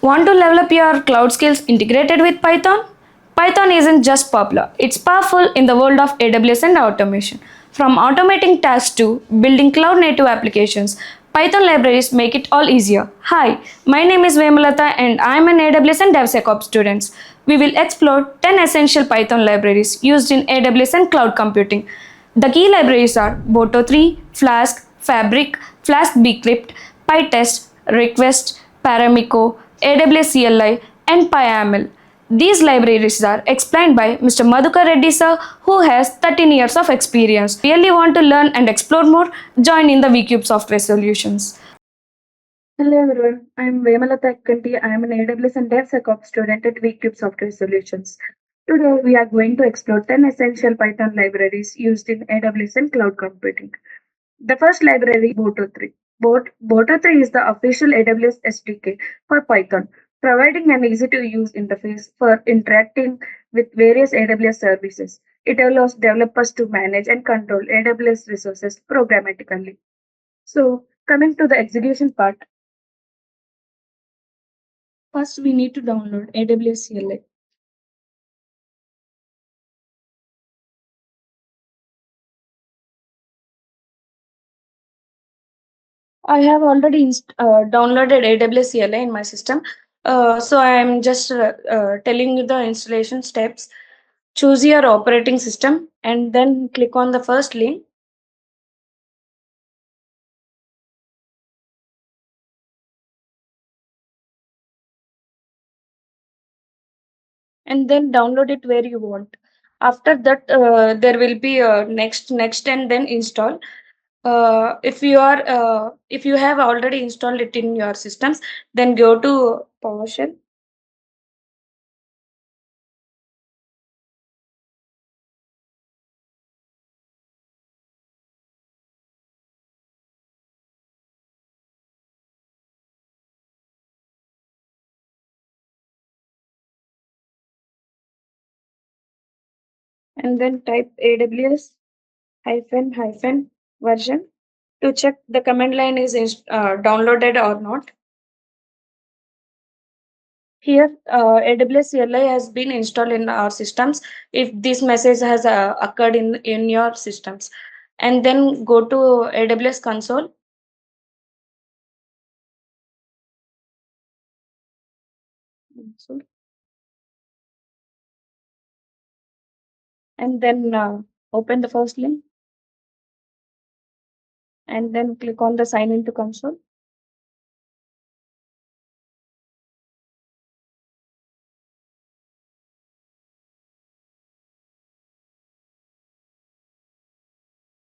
Want to level up your cloud skills integrated with Python? Python isn't just popular, it's powerful in the world of AWS and automation. From automating tasks to building cloud native applications, Python libraries make it all easier. Hi, my name is Vemalata and I am an AWS and DevSecOps student. We will explore 10 essential Python libraries used in AWS and cloud computing. The key libraries are Boto3, Flask, Fabric, Flask-Bcrypt, PyTest, Request, Paramiko, AWS CLI, and PyYAML. These libraries are explained by Mr. Madhukar Reddy sir, who has 13 years of experience. Really want to learn and explore more? Join in the VCube Software Solutions. Hello everyone, I am Vemalata Kanti. I am an AWS and DevSecOps student at VCube Software Solutions. Today we are going to explore 10 essential Python libraries used in AWS and cloud computing. The first library, Boto3. Boto3 is the official AWS SDK for Python, providing an easy-to-use interface for interacting with various AWS services. It allows developers to manage and control AWS resources programmatically. So, coming to the execution part, first we need to download AWS CLI. I have already downloaded AWS CLI in my system. So I am just telling you the installation steps. Choose your operating system and then click on the first link. And then download it where you want. After that, there will be next and then install. If you have already installed it in your systems, then go to PowerShell. And then type AWS hyphen version to check the command line is downloaded or not. Here, AWS CLI has been installed in our systems. If this message has occurred in your systems, and then go to AWS console. And then open the first link, and then click on the sign into console.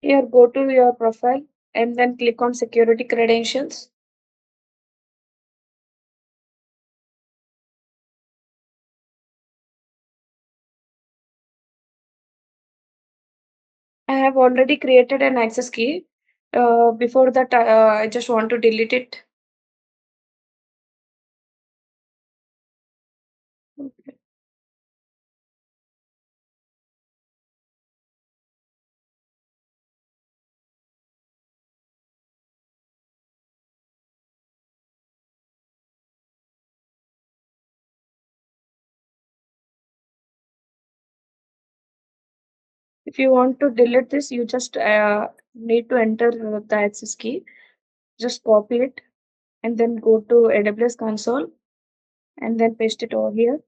Here, go to your profile and then click on security credentials. I have already created an access key. Before that, I just want to delete it. Okay. If you want to delete this, you just need to enter the access key. Just copy it and then go to AWS console and then paste it over here.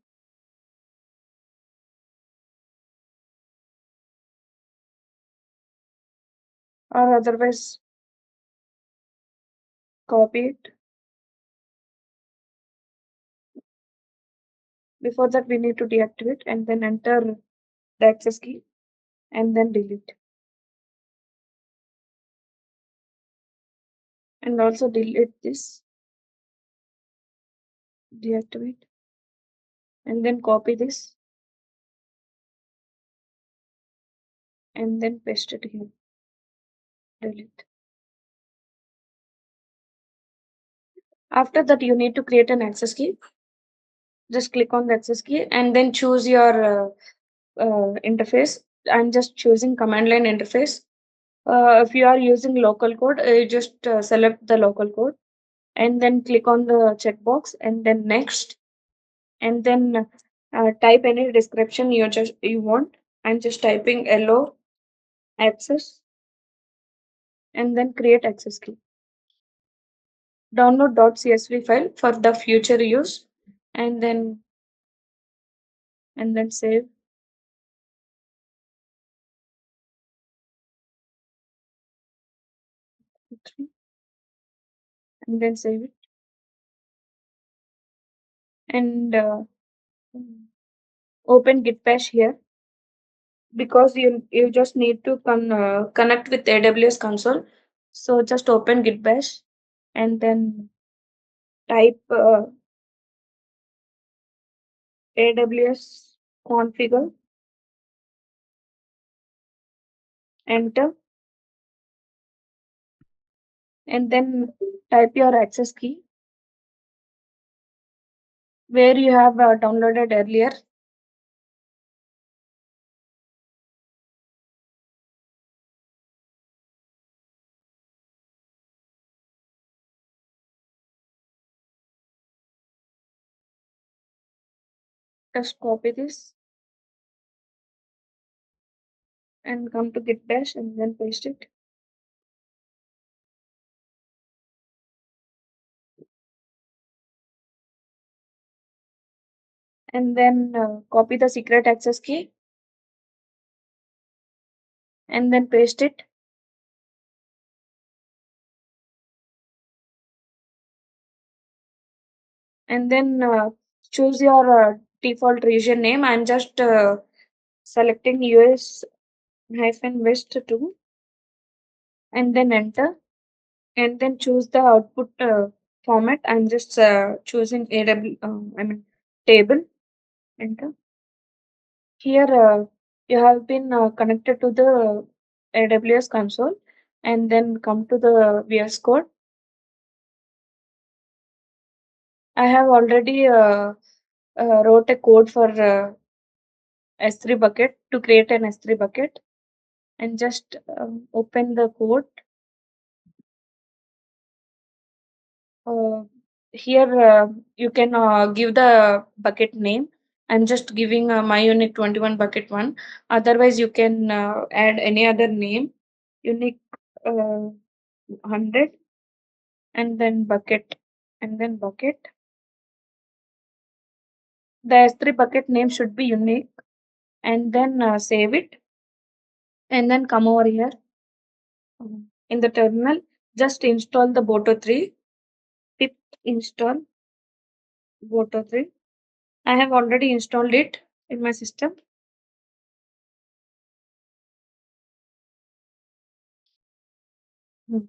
Or otherwise, copy it. Before that, we need to deactivate and then enter the access key and then delete. And also delete this, deactivate, and then copy this and then paste it here. Delete. After that, you need to create an access key. Just click on the access key and then choose your interface. I'm just choosing command line interface. If you are using local code, just select the local code. and then click on the checkbox and then next, and then type any description you want. I'm just typing allow access and then create access key. Download .csv file for the future use and then save. And then save it and open git bash here because you just need to connect with AWS console. So just open git bash and then type AWS configure, enter, and then type your access key where you have downloaded earlier. Just copy this and come to git bash and then paste it. And then copy the secret access key and then paste it. And then choose your default region name. I'm just selecting US hyphen west 2 and then enter and then choose the output format. I'm just choosing table, enter. Here you have been connected to the AWS console and then come to the VS Code. I have already wrote a code for S3 bucket to create an S3 bucket and just open the code. Uh, here you can give the bucket name. I'm just giving my unique 21 bucket 1. Otherwise, you can add any other name, unique 100, and then bucket, and then bucket. The S3 bucket name should be unique, and then save it, and then come over here in the terminal. Just install the Boto 3. Pip install Boto 3. I have already installed it in my system. Hmm.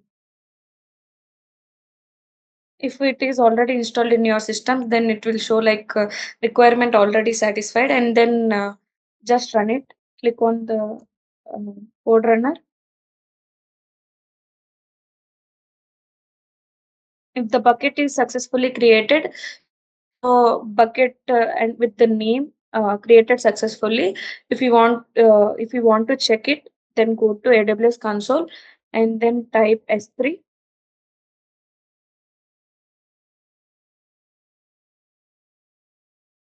If it is already installed in your system, then it will show like requirement already satisfied, and then just run it. Click on the code runner. If the bucket is successfully created, so bucket and with the name created successfully. If you want to check it, then go to AWS console and then type S3.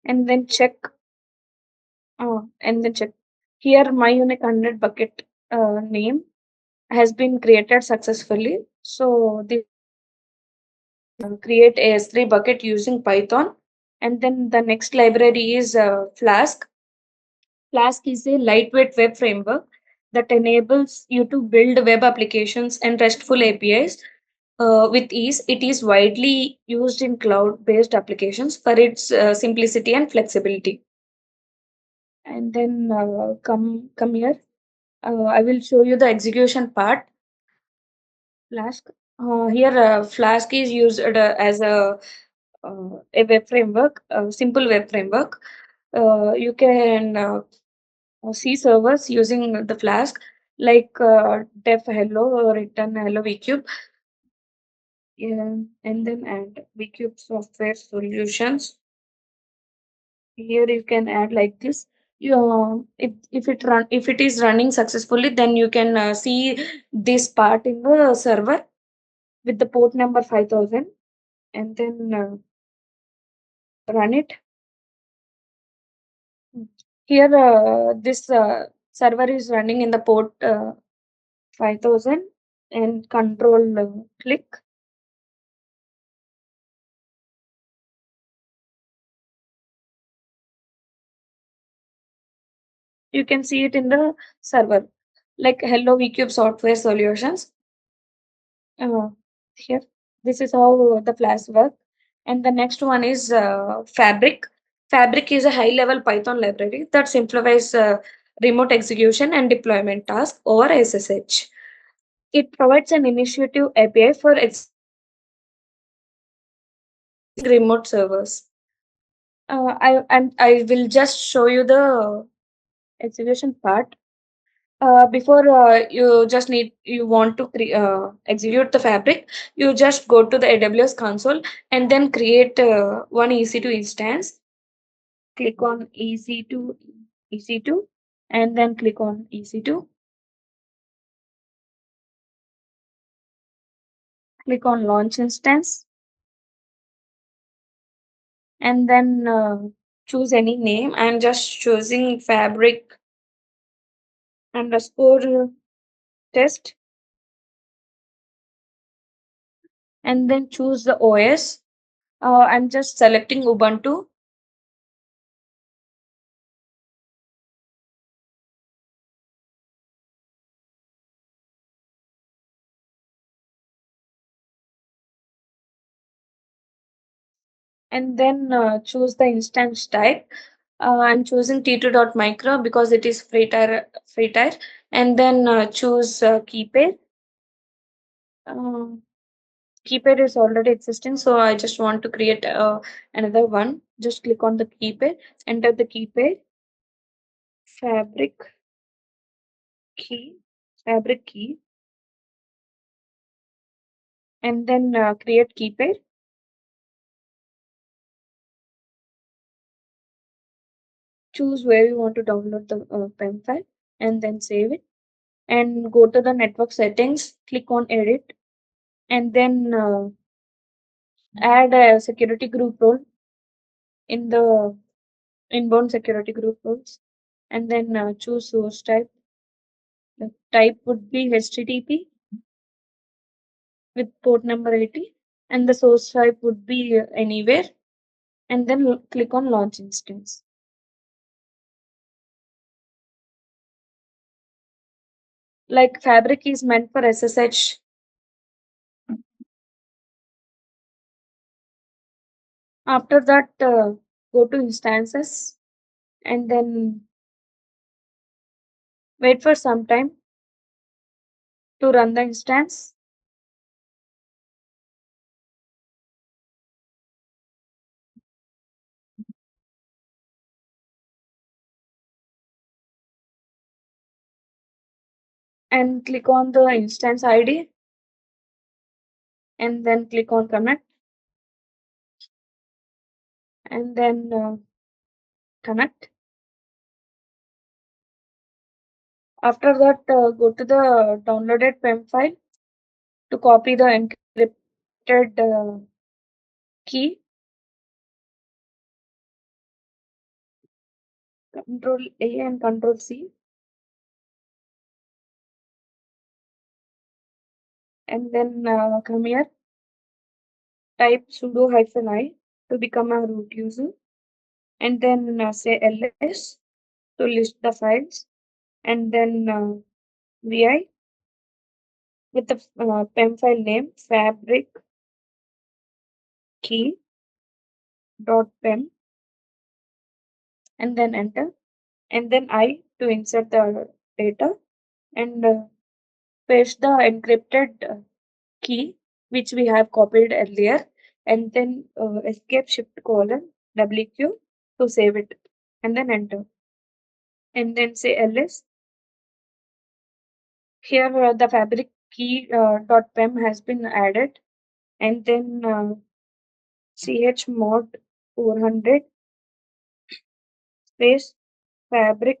And then check here my unique 100 bucket name has been created successfully. So this create a S3 bucket using Python. And then the next library is Flask. Flask is a lightweight web framework that enables you to build web applications and RESTful APIs with ease. It is widely used in cloud-based applications for its simplicity and flexibility. And then come here. I will show you the execution part. Flask. Here, Flask is used as a web framework, a simple web framework. You can C servers using the Flask like def hello or return hello vcube, yeah, and then add vcube software solutions. Here you can add like this. If it is running successfully, then you can see this part in the server with the port number 5000. and then run it. Here, this server is running in the port 5000 and control click. You can see it in the server, like hello vcube software solutions. Here, this is how the Flask work. And the next one is Fabric. Fabric is a high-level Python library that simplifies remote execution and deployment tasks over SSH. It provides an initiative API for remote servers. I will just show you the execution part. Before you want to execute the Fabric, you just go to the AWS console and then create one EC2 instance. Click on EC2, and then click on EC2. Click on launch instance, and then choose any name. I'm just choosing Fabric underscore test, and then choose the OS. I'm just selecting Ubuntu, and then choose the instance type. I'm choosing t2.micro because it is free tier, and then choose keypair. Um, Keypair is already existing, so I just want to create another one. Just click on the keypair, enter the keypair, fabric key, fabric key, and then create keypair. Choose where you want to download the PEM file, and then save it. And go to the network settings, click on edit, and then add a security group role in the inbound security group roles, and then choose source type. The type would be HTTP with port number 80, and the source type would be anywhere, and then click on launch instance. Like Fabric is meant for SSH. After that, go to instances and then wait for some time to run the instance. And click on the instance ID, and then click on connect, and then connect. After that, go to the downloaded PEM file to copy the encrypted key. Control A and Control C, and then come here, type sudo -i to become a root user, and then say ls to list the files, and then vi with the PEM file name fabric key dot pem, and then enter, and then I to insert the data, and paste the encrypted key which we have copied earlier, and then escape shift colon wq to save it, and then enter, and then say ls. Here the fabric key .pem has been added, and then chmod 400 space fabric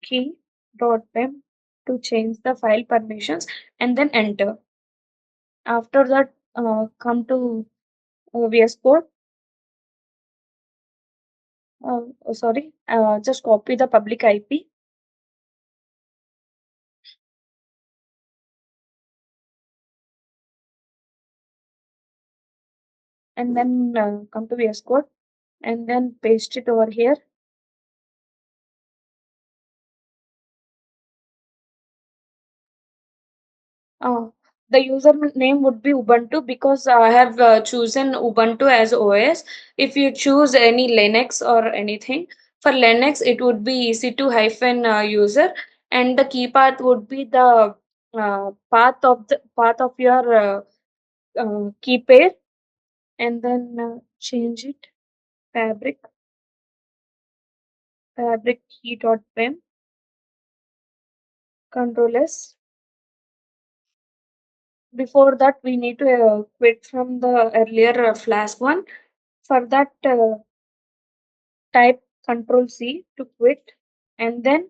key .pem to change the file permissions, and then enter. After that, come to VS Code. Just copy the public IP and then come to VS Code and then paste it over here. Uh, the user name would be Ubuntu because I have chosen Ubuntu as OS. If you choose any Linux or anything, for Linux it would be EC2 hyphen user, and the key path would be the path of your key pair, and then change it fabric key.pem control S. Before that, we need to quit from the earlier Flask one. For that, type Control C to quit, and then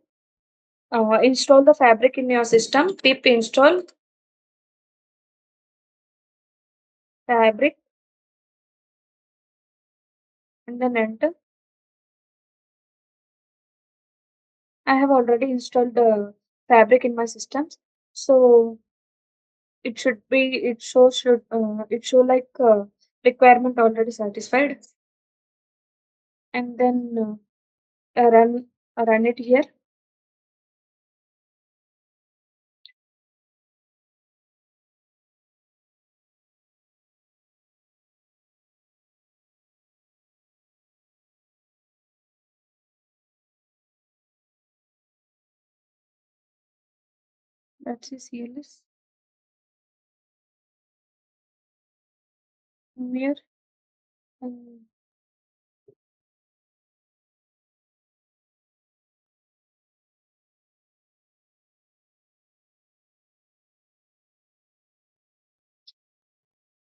install the fabric in your system. Pip install fabric, and then enter. I have already installed the fabric in my systems, so it show like requirement already satisfied, and then run it here. That's the CLS. Here and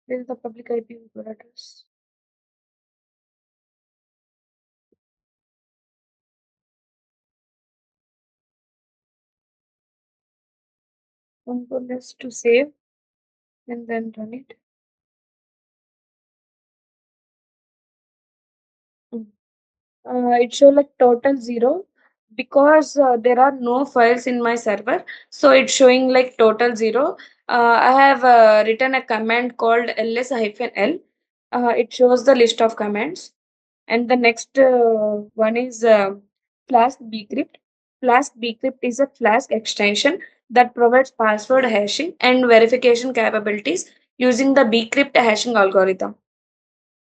this is the public IP address. Control S to save and then run it. Mm. It show like total 0 because there are no files in my server, so it's showing like total 0. I have written a command called ls-l. It shows the list of commands, and the next one is Flask-Bcrypt. Flask-Bcrypt is a Flask extension that provides password hashing and verification capabilities using the bcrypt hashing algorithm.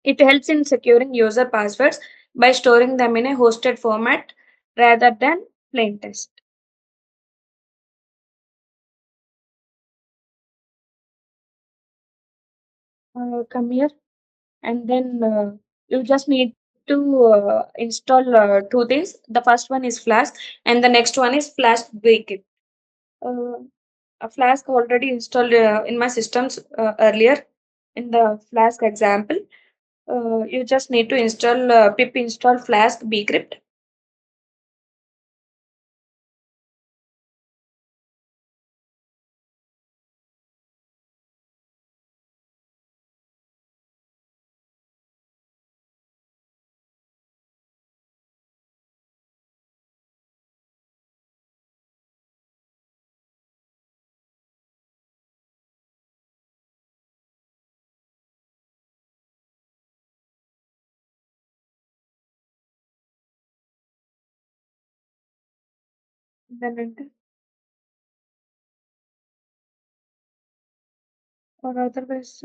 It helps in securing user passwords by storing them in a hosted format rather than plain text. Come here, and then you just need to install two things. The first one is Flask, and the next one is Flask-Bcrypt. Uh, a Flask already installed in my systems earlier in the Flask example. You just need to install pip install Flask-Bcrypt. Then enter, or otherwise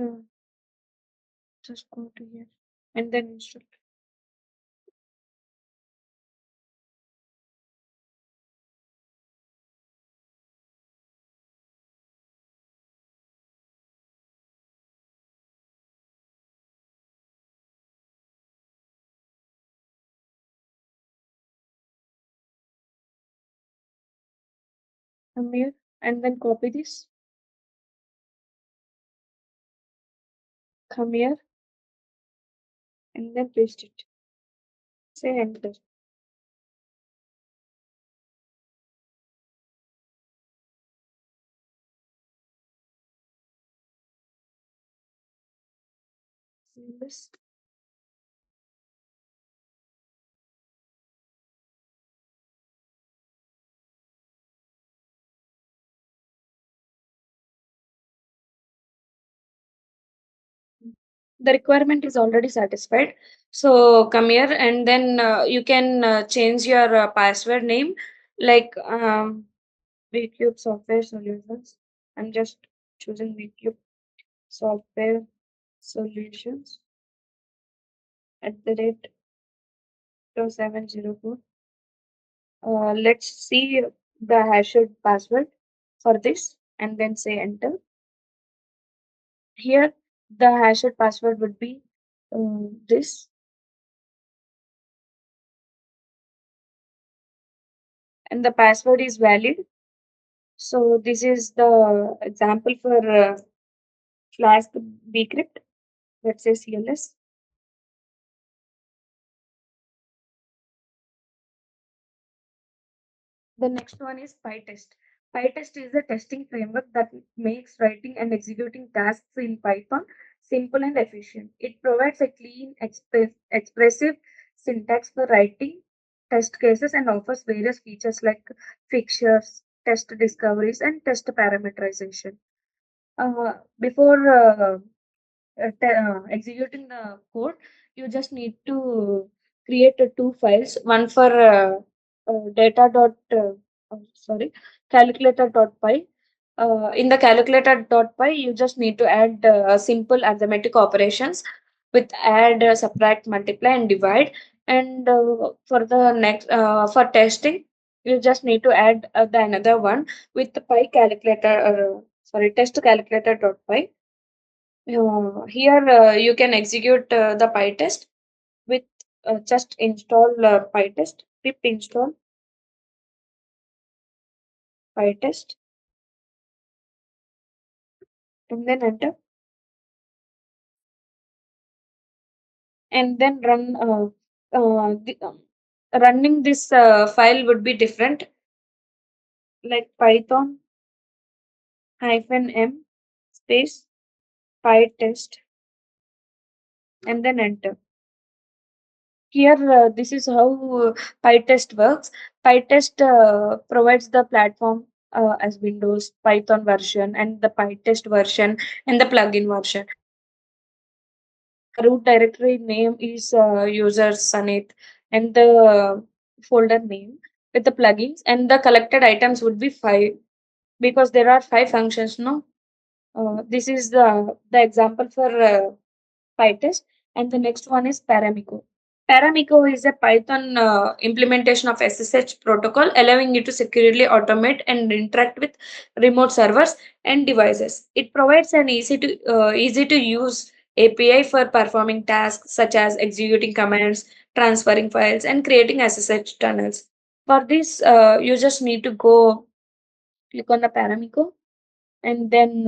just go to here and then install. Come here and then copy this. Come here and then paste it. Say enter. this. The requirement is already satisfied. So come here and then you can change your password name like VCube Software Solutions. I'm just choosing VCube Software Solutions @ 2704. Let's see the hashed password for this and then say enter. Here, the hashed password would be this, and the password is valid. So this is the example for Flask-Bcrypt. Let's say CLS. The next one is PyTest. PyTest is a testing framework that makes writing and executing tasks in Python simple and efficient. It provides a clean, expressive syntax for writing test cases and offers various features like fixtures, test discoveries, and test parameterization. Before executing the code, you just need to create two files, one for data dot sorry calculator.py. In the calculator.py, you just need to add simple arithmetic operations with add, subtract, multiply, and divide. And for the next for testing, you just need to add the another one with the py calculator. Sorry, test calculator.py. Here you can execute the PyTest with just install PyTest, pip install PyTest, and then enter, and then run. Running this file would be different, like Python -m space PyTest, and then enter. Here, this is how PyTest works. PyTest provides the platform as Windows, Python version, and the PyTest version, and the plugin version. Root directory name is user Sanit, and the folder name with the plugins, and the collected items would be 5 because there are 5 functions. No, this is the example for PyTest, and the next one is Paramiko. Paramiko is a Python implementation of SSH protocol, allowing you to securely automate and interact with remote servers and devices. It provides an easy to use API for performing tasks such as executing commands, transferring files, and creating SSH tunnels. For this, you just need to go click on the Paramiko, and then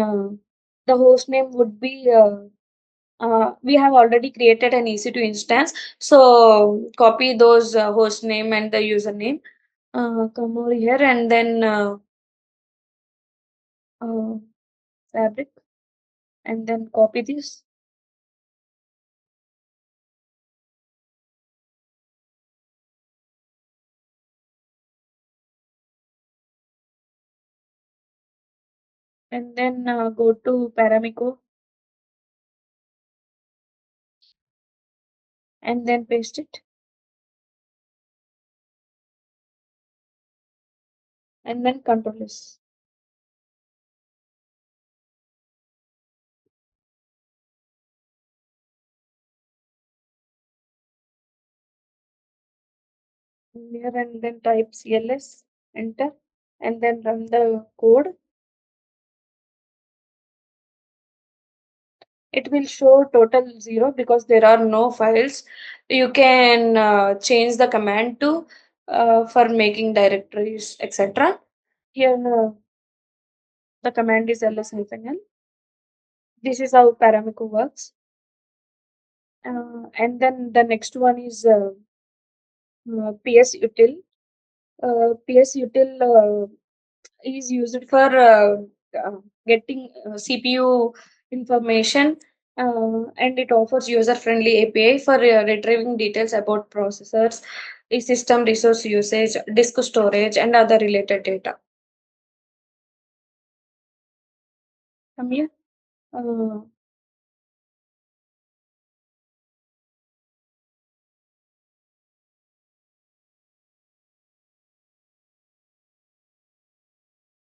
the host name would be we have already created an EC2 instance. So copy those host name and the username. Come over here and then uh, fabric, and then copy this. And then go to Paramiko and then paste it. And then Control S. Here and then type CLS, enter, and then run the code. It will show total 0 because there are no files. You can change the command to for making directories, etc. Here the command is ls-l. This is how Paramiko works. And then the next one is psutil. Psutil is used for getting CPU information And it offers user-friendly API for retrieving details about processors, the system resource usage, disk storage, and other related data. Come here. Uh,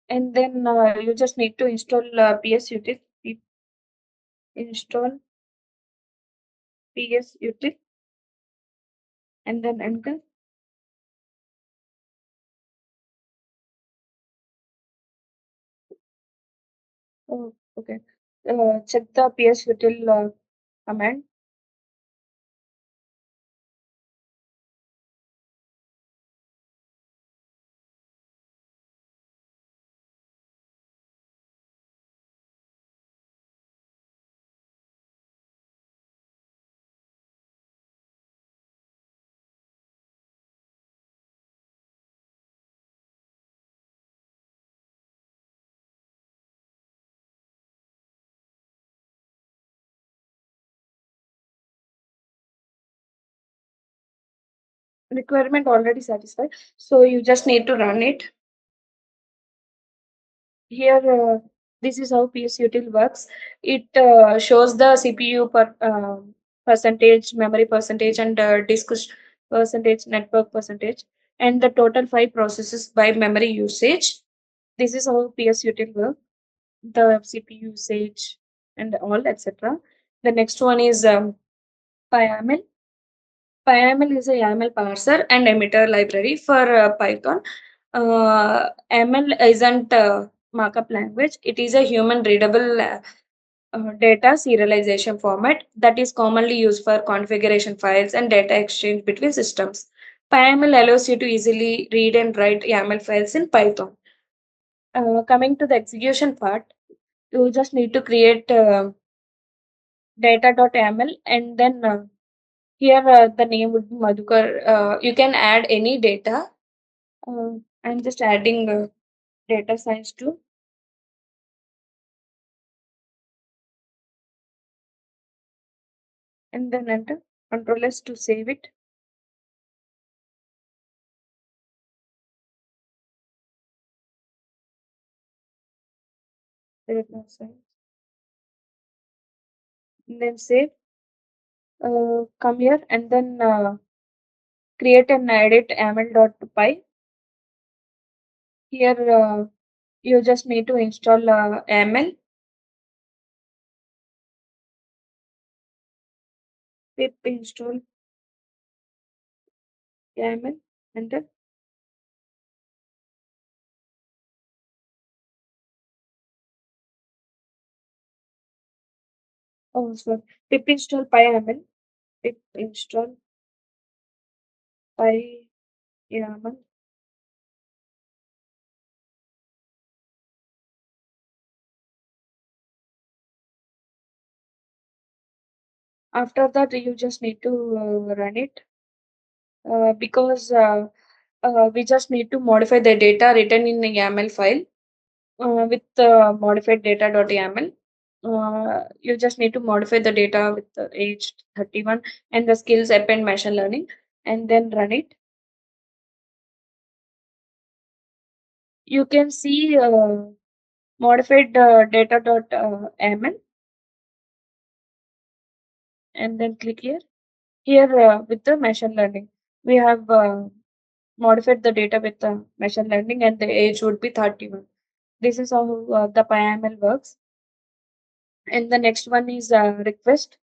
and then you just need to install psutil, install psutil, and then enter. Oh, okay. Check the psutil command. Requirement already satisfied. So you just need to run it. Here, this is how psutil works. It shows the CPU percentage, memory percentage, and percentage, network percentage, and the total file processes by memory usage. This is how psutil work, the CPU usage, and all, etc. The next one is PyYAML. PyYAML is a YAML parser and emitter library for Python. ML isn't a markup language. It is a human readable data serialization format that is commonly used for configuration files and data exchange between systems. PyYAML allows you to easily read and write YAML files in Python. Coming to the execution part, you just need to create data.yaml, and then here the name would be Madhukar. You can add any data. I'm just adding data science too, and then enter. Control S to save it. Data science. And then save. Come here and then create and edit yaml.py. Here you just need to install YAML. Pip install YAML. Enter. Oh, sorry. Pip install PyYAML. Pip install PyYAML. After that, you just need to run it because we just need to modify the data written in the YAML file with modified data.yaml. You just need to modify the data with the age 31 and the skills append machine learning, and then run it. You can see modified data.yaml, and then click here. Here with the machine learning, we have modified the data with the machine learning, and the age would be 31. This is how the PyML works. And the next one is request.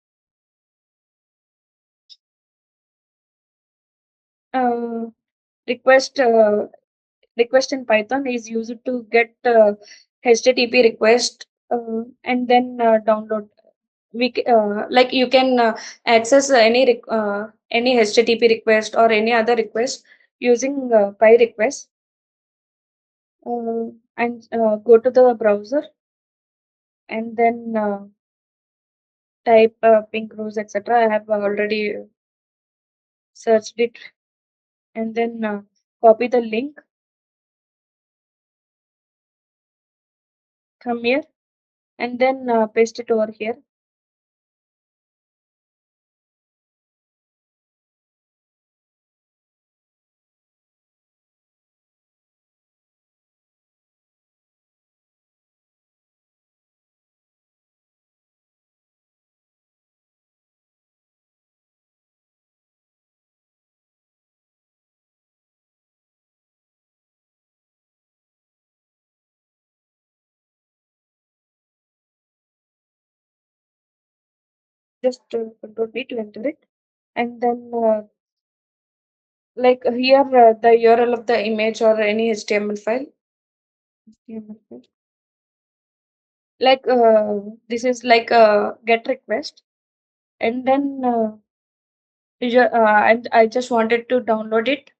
Uh, request request in Python is used to get HTTP request and then download. Like you can access any HTTP request or any other request using PyRequest, and go to the browser and then type pink rose, etc. I have already searched it, and then copy the link. Come here and then paste it over here. Just Control B to enter it, and then like here the URL of the image or any HTML file. HTML file. Like this is like a get request, and then and I just wanted to download it,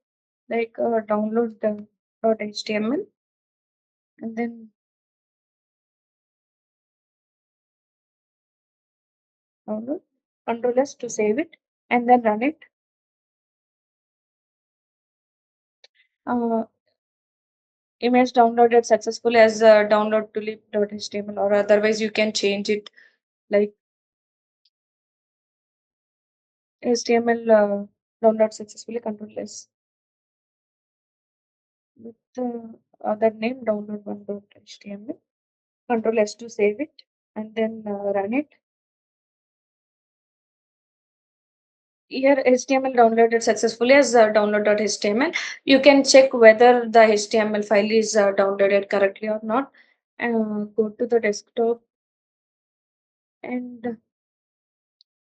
like download the .html, and then download. Control S to save it, and then run it. Uh, Image downloaded successfully as download to lib.html, or otherwise you can change it like HTML download successfully. Control S with other name download one.html. Control S to save it, and then run it. Here HTML downloaded successfully as download.html. You can check whether the HTML file is downloaded correctly or not. Go to the desktop and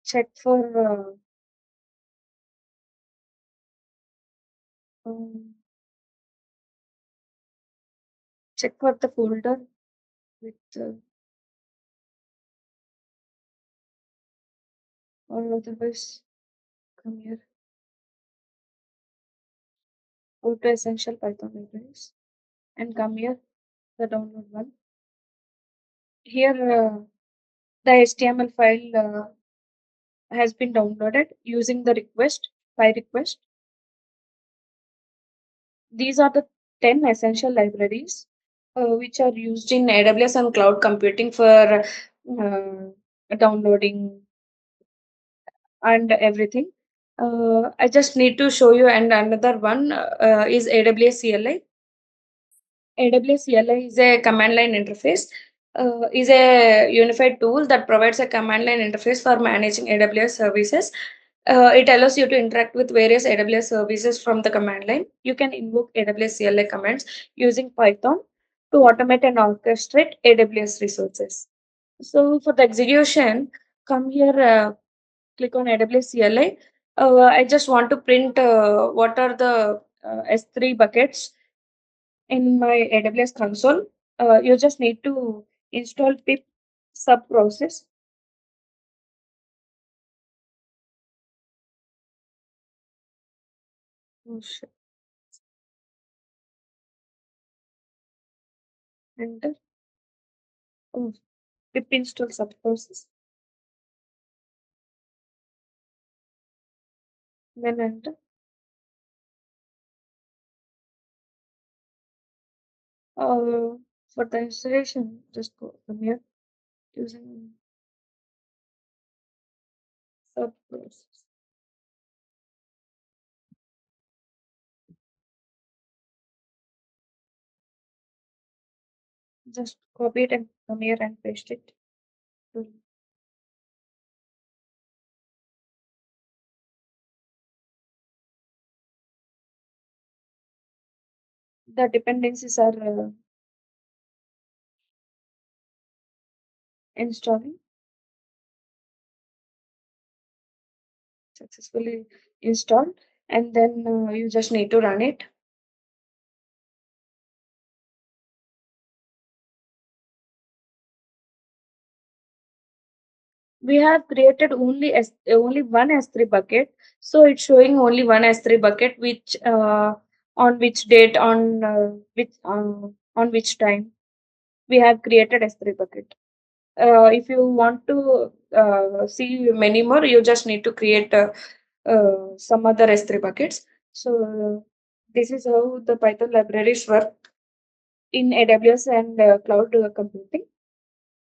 check for um, check for the folder with or otherwise come here. Go to essential Python libraries and come here, the download one. Here the HTML file has been downloaded using the request by request. These are the 10 essential libraries which are used in AWS and cloud computing for downloading and everything. I just need to show you, and another one is AWS CLI. AWS CLI is a command line interface, is a unified tool that provides a command line interface for managing AWS services. It allows you to interact with various AWS services from the command line. You can invoke AWS CLI commands using Python to automate and orchestrate AWS resources. So for the execution, come here, click on AWS CLI. I just want to print what are the S3 buckets in my AWS console. You just need to install pip sub process. Oh, shit. Enter. Oh, pip install sub process. Then enter. Uh, for the installation, just go from here using sub process. Just copy it and come here and paste it. The dependencies are installing successfully installed, and then you just need to run it. We have created only one S3 bucket, so it's showing only one S3 bucket, which on which date, on which time we have created S3 bucket. If you want to see many more, you just need to create some other S3 buckets. So this is how the Python libraries work in AWS and cloud computing.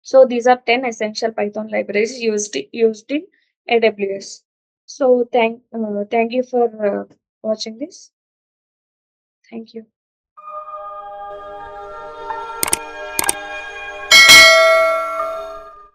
So these are 10 essential Python libraries used in AWS. So thank you for watching this. Thank you.